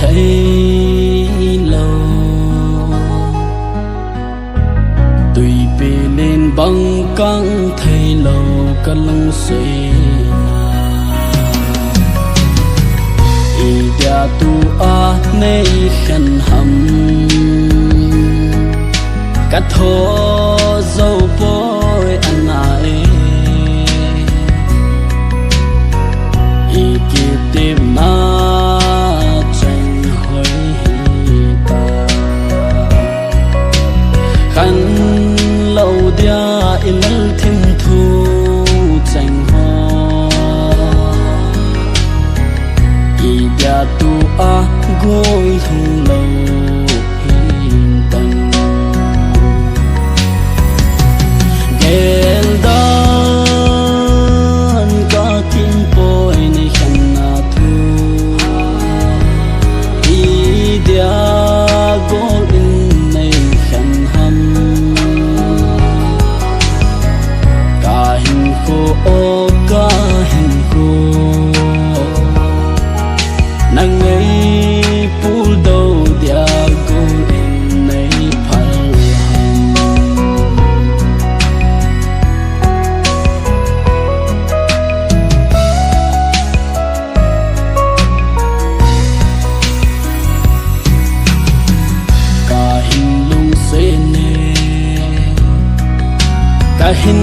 thấy lâu tùy về lên băng căng thấy lâu cả lưng xuyên dia tu a nei khan ham cắt thô dâu bôi anh ai y kia tìm na tranh hơi ta khăn lâu dia in thêm thu tranh hoa y dia tu a gối thùng lâu hình tầng gel dan ka kim poi ni khana thu y dia gol in nei khan ham ka hin ko o ka hin ko nang ei pul do dia gol in nei phal ka hin lung se ne ka hin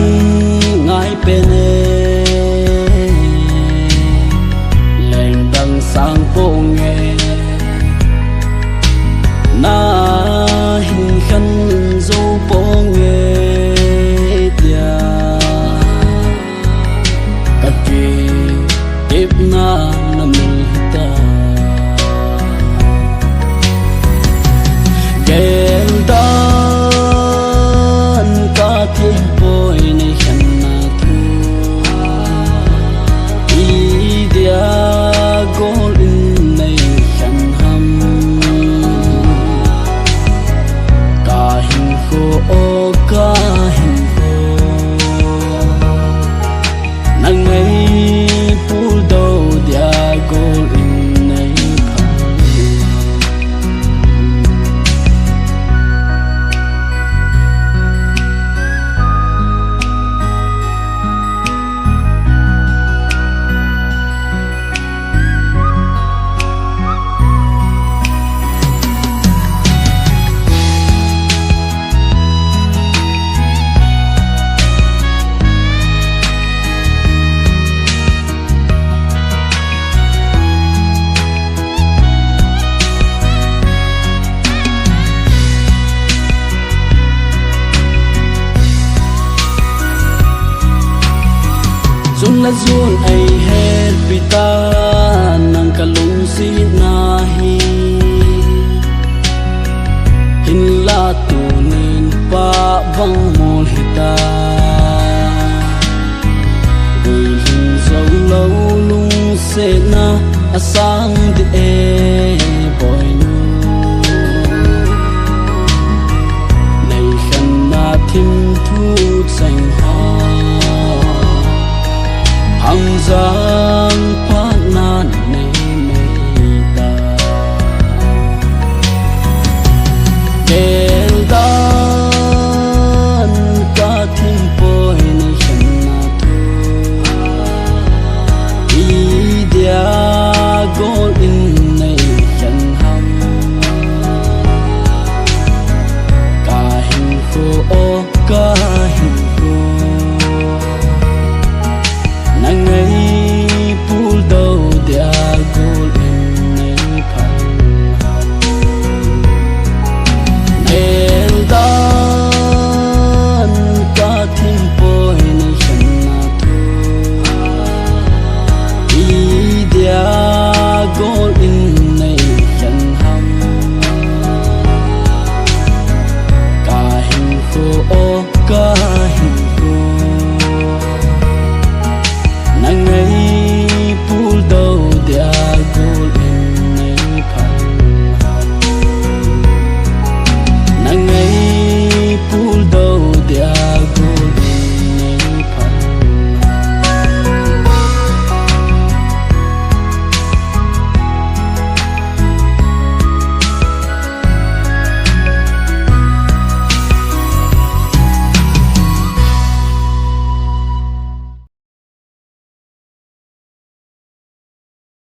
ngai pe ne leng dang sang po nghe na hình khăn dấu po nghe tia các kỳ tiếp na nằm ta gel dan ka thiên poi nei khan na thu y dia gol in nei khan ham ka hin ko o ka hin ko nang ei pul do dia gol in nei zun la zun ai het pita nang kalung si nahi hin la tu nin pa bang mol hita gui hin zau lâu lung se na asang de e boy nu nei khan na thim thu sang ha hằng giang phát nan nei mei ta gel dan ka thiên poi nei khan na thu y dia gol in nei khan ham ka hin ko o ka hin ko nang ei pul do dia gol in nei phal gel dan ka thiên poi nei khan na thu y dia gol in nei khan ham ka hin ko o ka hin ko nang ei pul do dia gol in nei phal nang ei pul do dia